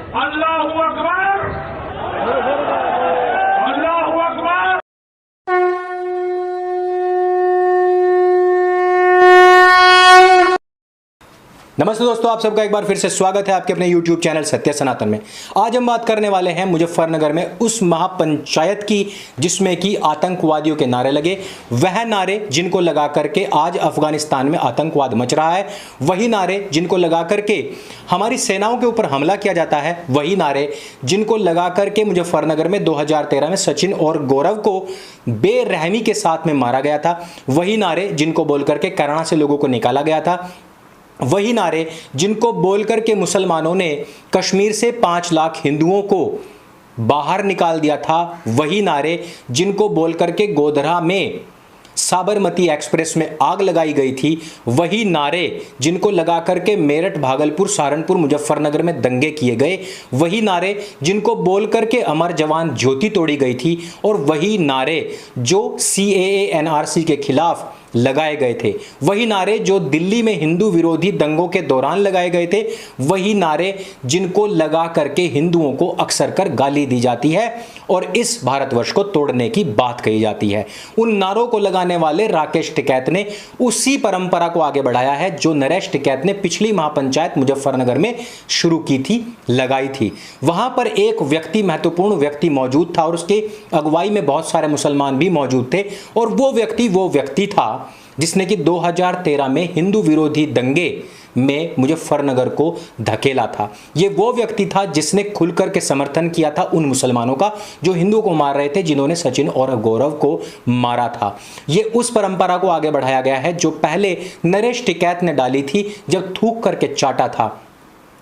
अल्लाहू अकबर, अल्लाहू अकबर। नमस्ते दोस्तों, आप सबका एक बार फिर से स्वागत है आपके अपने YouTube चैनल सत्य सनातन में। आज हम बात करने वाले हैं मुजफ्फरनगर में उस महापंचायत की जिसमें कि आतंकवादियों के नारे लगे। वह नारे जिनको लगा करके आज अफगानिस्तान में आतंकवाद मच रहा है, वही नारे जिनको लगा करके हमारी सेनाओं के ऊपर हमला किया जाता है, वही नारे जिनको लगा करके मुजफ्फरनगर में 2013 में सचिन और गौरव को बेरहमी के साथ में मारा गया था, वही नारे जिनको बोल करके कैराना से लोगों को निकाला गया था, वही नारे जिनको बोलकर के मुसलमानों ने कश्मीर से 5 लाख हिंदुओं को बाहर निकाल दिया था, वही नारे जिनको बोलकर के गोधरा में साबरमती एक्सप्रेस में आग लगाई गई थी, वही नारे जिनको लगा करके मेरठ, भागलपुर, सहारनपुर, मुजफ्फरनगर में दंगे किए गए, वही नारे जिनको बोल करके अमर जवान ज्योति तोड़ी गई थी, और वही नारे जो CAA NRC के खिलाफ लगाए गए थे, वही नारे जो दिल्ली में हिंदू विरोधी दंगों के दौरान लगाए गए थे, वही नारे जिनको लगा करके हिंदुओं को अक्सर कर गाली दी जाती है और इस भारतवर्ष को तोड़ने की बात कही जाती है। उन नारों को लगाने वाले राकेश टिकैत ने उसी परंपरा को आगे बढ़ाया है जो नरेश टिकैत ने पिछली महापंचायत मुजफ्फरनगर में शुरू की थी, लगाई थी। वहां पर एक व्यक्ति, महत्वपूर्ण व्यक्ति मौजूद था और उसके अगुवाई में बहुत सारे मुसलमान भी मौजूद थे, और वो व्यक्ति था जिसने कि 2013 में हिंदू विरोधी दंगे में मुजफ्फरनगर को धकेला था। ये वो व्यक्ति था जिसने खुलकर के समर्थन किया था उन मुसलमानों का जो हिंदुओं को मार रहे थे, जिन्होंने सचिन और गौरव को मारा था। ये उस परंपरा को आगे बढ़ाया गया है जो पहले नरेश टिकैत ने डाली थी जब थूक करके चाटा था।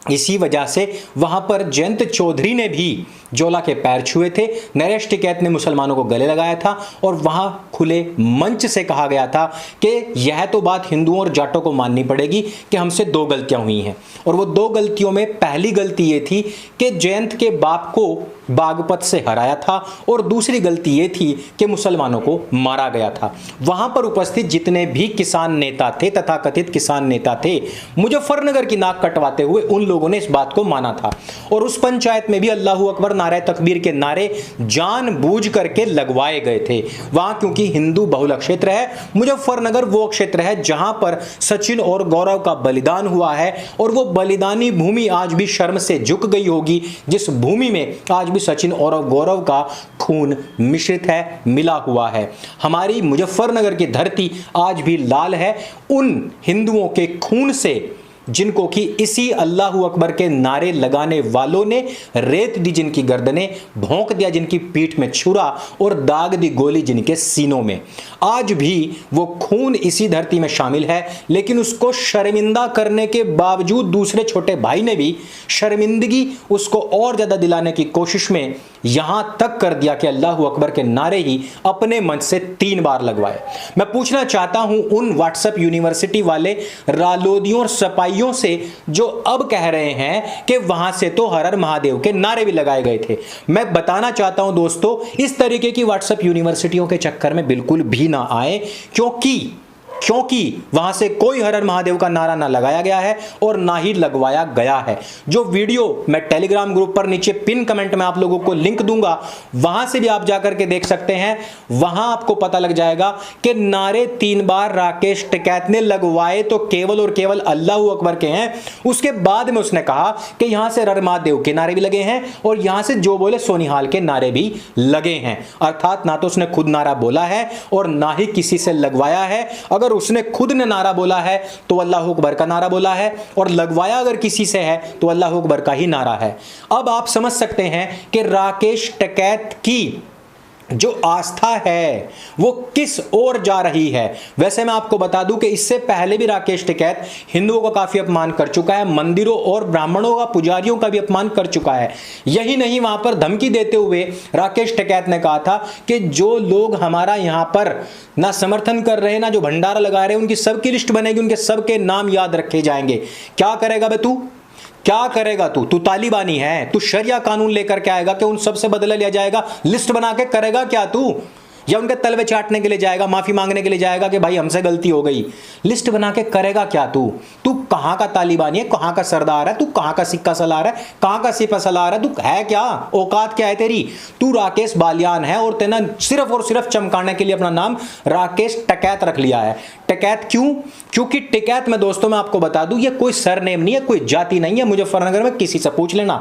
इसी वजह से वहां पर जयंत चौधरी ने भी जोला के पैर छुए थे, नरेश टिकैत ने मुसलमानों को गले लगाया था, और वहां खुले मंच से कहा गया था कि यह तो बात हिंदुओं और जाटों को माननी पड़ेगी कि हमसे 2 गलतियां हुई हैं। और वो 2 गलतियों में पहली गलती ये थी कि जयंत के बाप को बागपत से हराया था, और दूसरी गलती ये थी कि मुसलमानों को मारा गया था। वहां पर उपस्थित जितने भी किसान नेता थे, तथाकथित किसान नेता थे, मुजफ्फरनगर की नाक कटवाते हुए उन लोगों ने इस बात को माना था। और उस पंचायत में भी अल्लाहू अकबर, नारे तकबीर के नारे जानबूझ करके लगवाए गए थे। वहां क्योंकि हिंदू बहुल क्षेत्र है, मुजफ्फरनगर वो क्षेत्र है जहां पर सचिन और गौरव का बलिदान हुआ है, और वो बलिदानी भूमि आज भी शर्म से झुक गई होगी, जिस भूमि में आज भी सचिन और गौरव का खून मिश्रित है, मिला हुआ है। हमारी मुजफ्फरनगर की धरती आज भी लाल है उन हिंदुओं के खून से जिनको कि इसी अल्लाहू अकबर के नारे लगाने वालों ने रेत दी, जिनकी गर्दनें भोंक दिया, जिनकी पीठ में छुरा और दाग दी गोली जिनके सीनों में। आज भी वो खून इसी धरती में शामिल है, लेकिन उसको शर्मिंदा करने के बावजूद दूसरे छोटे भाई ने भी शर्मिंदगी उसको और ज्यादा दिलाने की कोशिश में यहां तक कर दिया कि अल्लाहू अकबर के नारे ही अपने मंच से 3 बार लगवाए। मैं पूछना चाहता हूं उन व्हाट्सएप यूनिवर्सिटी वाले रालोदियों और सपाइयों से जो अब कह रहे हैं कि वहां से तो हर हर महादेव के नारे भी लगाए गए थे। मैं बताना चाहता हूं दोस्तों, इस तरीके की व्हाट्सएप यूनिवर्सिटियों के चक्कर में बिल्कुल भी ना आए, क्योंकि वहां से कोई हर हर महादेव का नारा ना लगाया गया है और ना ही लगवाया गया है। जो वीडियो मैं टेलीग्राम ग्रुप पर नीचे पिन कमेंट में आप लोगों को लिंक दूंगा, वहां से भी आप जाकर के देख सकते हैं। वहां आपको पता लग जाएगा कि नारे 3 बार राकेश टिकैत ने लगवाए तो केवल और केवल अल्लाहू अकबर के हैं। उसके बाद में उसने कहा कि यहां से हर महादेव के नारे भी लगे हैं और यहां से जो बोले सोनिहाल के नारे भी लगे हैं। अर्थात ना तो उसने खुद नारा बोला है और ना ही किसी से लगवाया है। अगर उसने खुद ने नारा बोला है तो अल्लाहू अकबर का नारा बोला है, और लगवाया अगर किसी से है तो अल्लाहू अकबर का ही नारा है। अब आप समझ सकते हैं कि राकेश टिकैत की जो आस्था है वो किस ओर जा रही है। वैसे मैं आपको बता दूं कि इससे पहले भी राकेश टिकैत हिंदुओं का काफी अपमान कर चुका है, मंदिरों और ब्राह्मणों का, पुजारियों का भी अपमान कर चुका है। यही नहीं, वहां पर धमकी देते हुए राकेश टिकैत ने कहा था कि जो लोग हमारा यहां पर ना समर्थन कर रहे हैं, ना जो भंडारा लगा रहे हैं, उनकी सबकी लिस्ट बनेगी, उनके सबके नाम याद रखे जाएंगे। क्या करेगा बे तू? क्या करेगा तू? तू तालिबानी है, तू शरिया कानून लेकर के आएगा कि उन सब से बदला लिया जाएगा? लिस्ट बना के करेगा क्या तू? या उनके तलवे चाटने के लिए जाएगा, माफी मांगने के लिए जाएगा कि भाई हमसे गलती हो गई। लिस्ट बना के करेगा क्या तू? तू कहां का तालिबानी है, कहां का सरदार है, तू कहां का सिक्का सलार है, कहां का सिपा सलार है, तू है क्या? औकात क्या है तेरी? तू राकेश बालियान है और तेना सिर्फ और सिर्फ चमकाने के लिए अपना नाम राकेश टिकैत रख लिया है। टिकैत क्यों? क्योंकि टिकैत में दोस्तों मैं आपको बता दूं, ये कोई सरनेम नहीं है, कोई जाति नहीं है। मुजफ्फरनगर में किसी से पूछ लेना,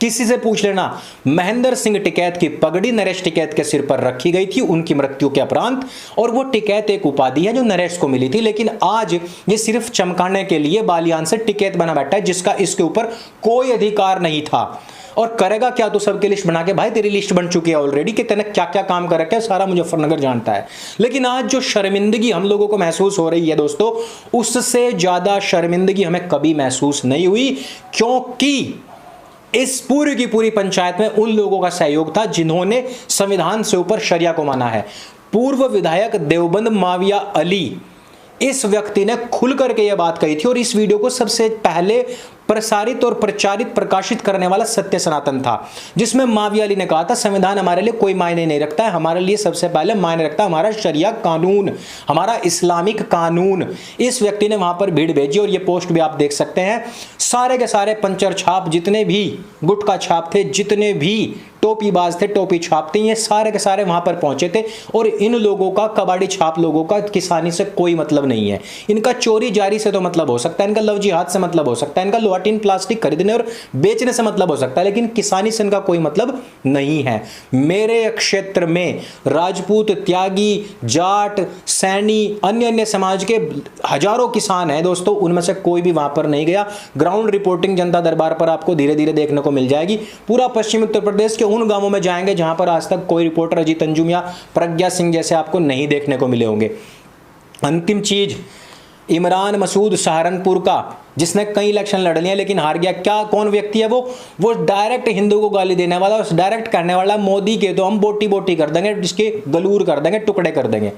किसी से पूछ लेना। महेंद्र सिंह टिकैत की पगड़ी नरेश टिकैत के सिर पर रखी गई थी उनकी मृत्यु के उपरांत, और वो टिकैत एक उपाधि है जो नरेश को मिली थी। लेकिन आज ये सिर्फ चमकाने के लिए बालियान से टिकैत बना बैठा है, जिसका इसके ऊपर कोई अधिकार नहीं था। और करेगा क्या तू? सबकी लिस्ट बना के, भाई तेरी लिस्ट बन चुकी है ऑलरेडी कि तेने क्या क्या काम कर रखा है, सारा मुजफ्फरनगर जानता है। लेकिन आज जो शर्मिंदगी हम लोगों को महसूस हो रही है दोस्तों, उससे ज्यादा शर्मिंदगी हमें कभी महसूस नहीं हुई, क्योंकि इस पूरी की पूरी पंचायत में उन लोगों का सहयोग था जिन्होंने संविधान से ऊपर शरिया को माना है। पूर्व विधायक देवबंद माविया अली, इस व्यक्ति ने खुल करके यह बात कही थी, और इस वीडियो को सबसे पहले प्रसारित और प्रचारित प्रकाशित करने वाला सत्य सनातन था, जिसमें माविया अली ने कहा था संविधान हमारे लिए कोई मायने नहीं रखता है, हमारे लिए सबसे पहले मायने रखता है हमारा शरिया कानून, हमारा इस्लामिक कानून। इस व्यक्ति ने वहां पर भीड़ भेजी, और ये पोस्ट भी आप देख सकते हैं। सारे के सारे पंचर छाप, जितने भी गुटका छाप थे, जितने भी टोपीबाज थे, टोपी छाप थे, ये सारे के सारे वहां पर पहुंचे थे। और इन लोगों का, कबाड़ी छाप लोगों का किसानी से कोई मतलब नहीं है। इनका चोरी जारी से तो मतलब हो सकता है, इनका लव जिहाद से मतलब हो सकता है, इनका लोहा टीन प्लास्टिक खरीदने और बेचने से मतलब हो सकता है, लेकिन किसानी से इनका कोई मतलब नहीं है। मेरे क्षेत्र में राजपूत, त्यागी, जाट, सैनी, अन्य अन्य समाज के हजारों किसान हैं दोस्तों, उनमें से कोई भी वहां पर नहीं गया। ग्राउंड रिपोर्टिंग जनता दरबार पर आपको धीरे धीरे देखने को मिल जाएगी। पूरा पश्चिमी उत्तर प्रदेश के उन गांवों में जाएंगे जहां पर आज तक कोई रिपोर्टर अजीत अंजुम या प्रज्ञा सिंह जैसे आपको नहीं देखने को मिले होंगे। अंतिम चीज, इमरान मसूद सहारनपुर का, जिसने कई इलेक्शन लड़ लिए लेकिन हार गया। क्या, कौन व्यक्ति है वो डायरेक्ट हिंदू को गाली देने वाला, डायरेक्ट कहने वाला मोदी के तो हम बोटी बोटी कर देंगे, इसके गलूर कर देंगे, टुकड़े कर देंगे।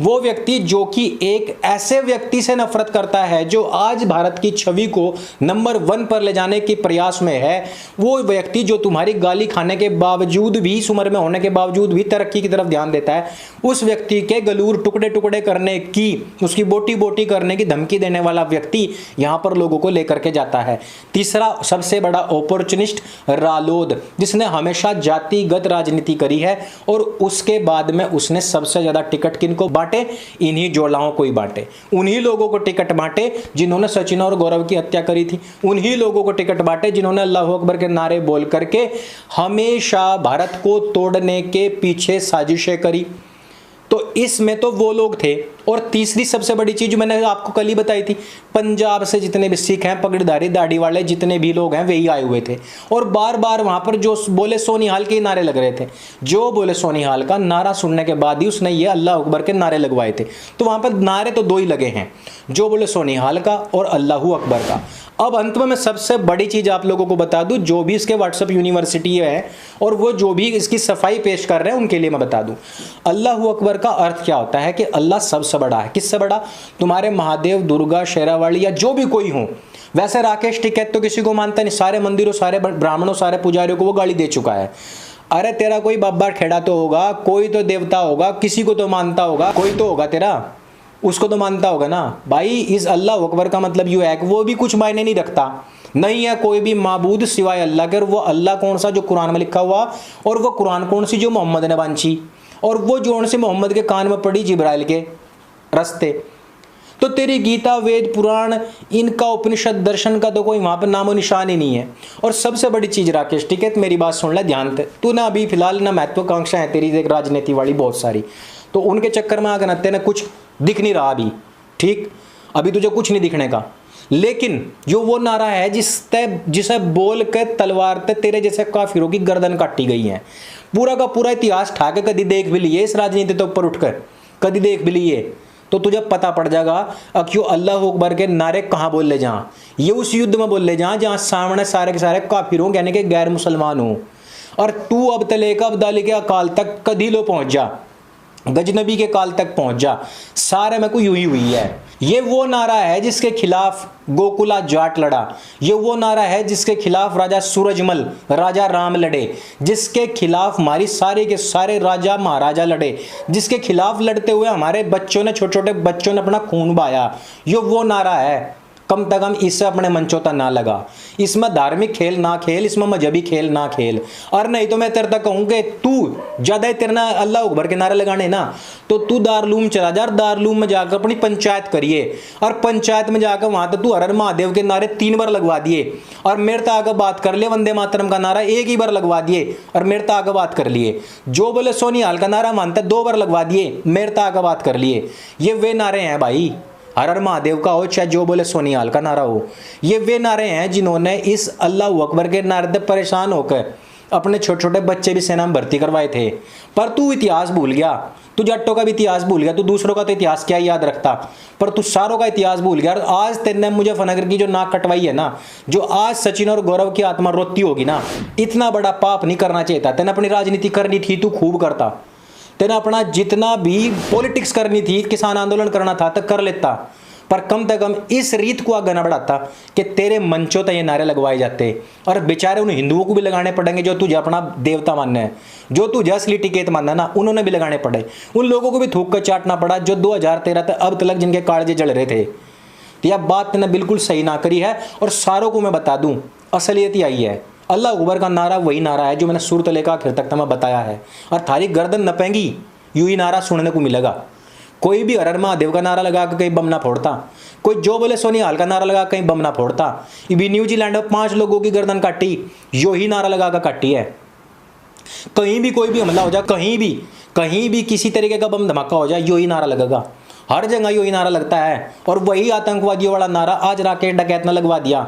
वो व्यक्ति जो कि एक ऐसे व्यक्ति से नफरत करता है जो आज भारत की छवि को नंबर 1 पर ले जाने के प्रयास में है, वो व्यक्ति जो तुम्हारी गाली खाने के बावजूद भी, इस उम्र में होने के बावजूद भी तरक्की की तरफ ध्यान देता है, उस व्यक्ति के गलूर टुकड़े टुकड़े करने की, उसकी बोटी बोटी करने की धमकी देने वाला व्यक्ति यहां पर लोगों को लेकर के जाता है। तीसरा सबसे बड़ा अपॉर्चुनिस्ट रालोद, जिसने हमेशा जातिगत राजनीति करी है, और उसके बाद में उसने सबसे ज्यादा टिकट किनको बांटे? इन्हीं जोलाओं को ही बांटे। उन्हीं लोगों को टिकट बांटे जिन्होंने सचिन और गौरव की हत्या करी थी। उन्हीं लोगों को टिकट बांटे जिन्होंने अल्लाह अकबर के नारे बोल करके हमेशा भारत को तोड़ने के पीछे साजिशें करी। तो इसमें तो वो लोग थे। और तीसरी सबसे बड़ी चीज मैंने आपको कल ही बताई थी, पंजाब से जितने भी सिख हैं, पगड़ीधारी दाढ़ी वाले जितने भी लोग हैं, वही आए हुए थे, और बार बार वहां पर जो बोले सोनिहाल के नारे लग रहे थे। जो बोले सोनिहाल का नारा सुनने के बाद ही उसने ये अल्लाह अकबर के नारे लगवाए थे। तो वहां पर नारे तो 2 ही लगे हैं, जो बोले सोनिहाल का और अल्लाह अकबर का। अब अंत में मैं सबसे बड़ी चीज आप लोगों को बता दूं, जो भी इसके व्हाट्सएप यूनिवर्सिटी है और वो जो भी इसकी सफाई पेश कर रहे हैं उनके लिए मैं बता दूं, अल्लाह अकबर का अर्थ क्या होता है कि अल्लाह सबसे बड़ा है। किससे बड़ा? तुम्हारे महादेव, दुर्गा, शेरावाली या जो भी कोई हो। वैसे राकेश टिकैत तो किसी को मानता नहीं, सारे मंदिरों, सारे ब्राह्मणों, सारे पुजारियों को वो गाली दे चुका है। अरे तेरा कोई बाबा खेड़ा तो होगा, कोई तो देवता होगा, किसी को तो मानता होगा, कोई तो होगा तेरा, उसको तो मानता होगा ना भाई। इस अल्लाह अकबर का मतलब यू है कि वो भी कुछ मायने नहीं रखता, नहीं है कोई भी माबूद सिवाय अल्लाह के। और वो अल्लाह कौन सा? जो कुरान में लिखा हुआ, और वो कुरान कौन सी? जो मोहम्मद ने बांची, और वो जो से मोहम्मद के कान में पड़ी जिब्राइल के रास्ते। तो तेरी गीता, वेद, पुराण, इनका उपनिषद, दर्शन का तो कोई वहां पर नामो निशान ही नहीं है। और सबसे बड़ी चीज राकेश टिकैत, मेरी बात सुन ले ध्यान से, तू ना अभी फिलहाल ना महत्वाकांक्षा है तेरी एक राजनीति वाली बहुत सारी, तो उनके चक्कर में आकर तेने कुछ दिख नहीं रहा अभी, ठीक, अभी तुझे कुछ नहीं दिखने का। लेकिन जो वो नारा है जिसे बोल के तलवार ते तेरे जैसे काफिरों की गर्दन काटी गई है, पूरा का पूरा इतिहास ठाके कभी देख भी लिए इस राजनीति तो ऊपर उठकर, कभी देख भी लिए तो तुझे पता पड़ जाएगा क्यों अल्लाह अकबर के नारे कहाँ बोल ले जहाँ, ये उस युद्ध में बोल ले जहाँ सामने सारे के सारे काफिरों यानी कि गैर मुसलमान हो। और तू अब तले का अब्दाली के अकाल तक कभी लो पहुंच जा, गजनबी के काल तक पहुंच जा, सारे में को यूं ही हुई है। ये वो नारा है जिसके खिलाफ गोकुला जाट लड़ा, ये वो नारा है जिसके खिलाफ राजा सूरजमल, राजा राम लड़े, जिसके खिलाफ हमारी सारे के सारे राजा महाराजा लड़े, जिसके खिलाफ लड़ते हुए हमारे बच्चों ने, छोटे छोटे बच्चों ने अपना खून बहाया। ये वो नारा है। कम से कम इससे अपने मंचों तक ना लगा, इसमें धार्मिक खेल ना खेल, इसमें मजहबी खेल ना खेल। और नहीं तो मैं तेरे तक कहूँ कि तू ज्यादा तेरना अल्लाह अकबर के नारे लगाने ना, तो तू दारलूम चला जा, दारलूम में जाकर अपनी पंचायत करिए, और पंचायत में जाकर वहां तो तू हर हर महादेव के नारे 3 बार लगवा दिए, और मेरे तक आकर बात कर ले, वंदे मातरम का नारा 1 ही बार लगवा दिए और मेरे तक आकर बात कर लिए। जो बोले सोनिहाल का नारा मानता 2 बार लगवा दिए, मेरे तक आकर बात कर लिए। ये वे नारे हैं भाई, हर हर महादेव का हो चाहे जो बोले सोनिहाल का नारा हो, ये वे नारे हैं जिन्होंने इस अल्लाह अकबर के नारे से परेशान होकर अपने छोटे छोटे बच्चे भी सेना में भर्ती करवाए थे। पर तू इतिहास भूल गया, तू जट्टों का भी इतिहास भूल गया, तू दूसरों का तो इतिहास क्या याद रखता, पर तू सारों का इतिहास भूल गया। आज तेने मुजफ्फरनगर की जो नाक कटवाई है ना, जो आज सचिन और गौरव की आत्मा रोती होगी ना, इतना बड़ा पाप नहीं करना चाहिए था। तेने अपनी राजनीति करनी थी, तू खूब करता, तेना अपना जितना भी पॉलिटिक्स करनी थी, किसान आंदोलन करना था तो कर लेता, पर कम से कम इस रीत को आगे न बढ़ाता कि तेरे मंचों तक ये नारे लगवाए जाते। और बेचारे उन हिंदुओं को भी लगाने पड़ेंगे जो तुझे अपना देवता मानना है, जो तुझे असली टिकट मानना है ना, उन्होंने भी लगाने पड़े। उन लोगों को भी थूक कर चाटना पड़ा जो 2013 तक अब तक जिनके कालजे जल रहे थे। तो यह बात ने बिल्कुल सही ना करी है। और सारों को मैं बता दूं, असलियत ही आई है, अल्लाह अकबर का नारा वही नारा है जो मैंने शुरू से लेकर आखिर तक मैं बताया है। और थारी गर्दन नपेंगी यूं ही नारा सुनने को मिलेगा। कोई भी हर हर महादेव का नारा लगा के कहीं बम ना फोड़ता, कोई जो बोले सोनिहाल का नारा लगा कहीं बम ना फोड़ता। भी न्यूजीलैंड में 5 लोगों की गर्दन काटी, यो ही नारा लगा कर काटी है। कहीं भी कोई भी हमला हो जाए, कहीं भी किसी तरीके का बम धमाका हो जाए, यो ही नारा लगेगा। हर जगह यो ही नारा लगता है। और वही आतंकवादियों वाला नारा आज राकेश डकैत ने लगवा दिया।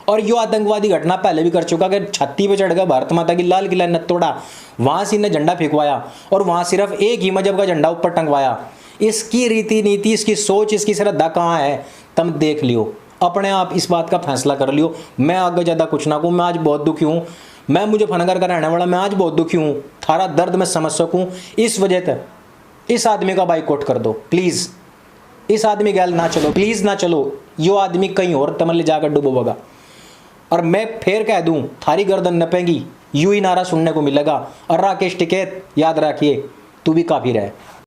और यो आतंकवादी घटना पहले भी कर चुका कि छत्ती पे चढ़ गया, भारत माता की लाल किला ने तोड़ा, वहां से इन्हें झंडा फेंकवाया और वहां सिर्फ एक ही मजहब का झंडा ऊपर टंगवाया। इसकी रीति नीति, इसकी सोच, इसकी श्रद्धा कहाँ है, तुम देख लियो, अपने आप इस बात का फैसला कर लियो। मैं आगे ज़्यादा कुछ ना कहूँ, मैं आज बहुत दुखी हूँ। मैं मुजफ्फरनगर का रहने वाला, मैं आज बहुत दुखी हूँ। थारा दर्द मैं समझ सकूँ, इस वजह से इस आदमी का बाइकआउट कर दो प्लीज़। इस आदमी गैल ना चलो, प्लीज़ ना चलो। यो आदमी कहीं और तमल जाकर डूबोगा। और मैं फिर कह दूं, थारी गर्दन नपेंगी, यूं ही नारा सुनने को मिलेगा। और राकेश टिकैत याद रखिए, तू भी काफिर है।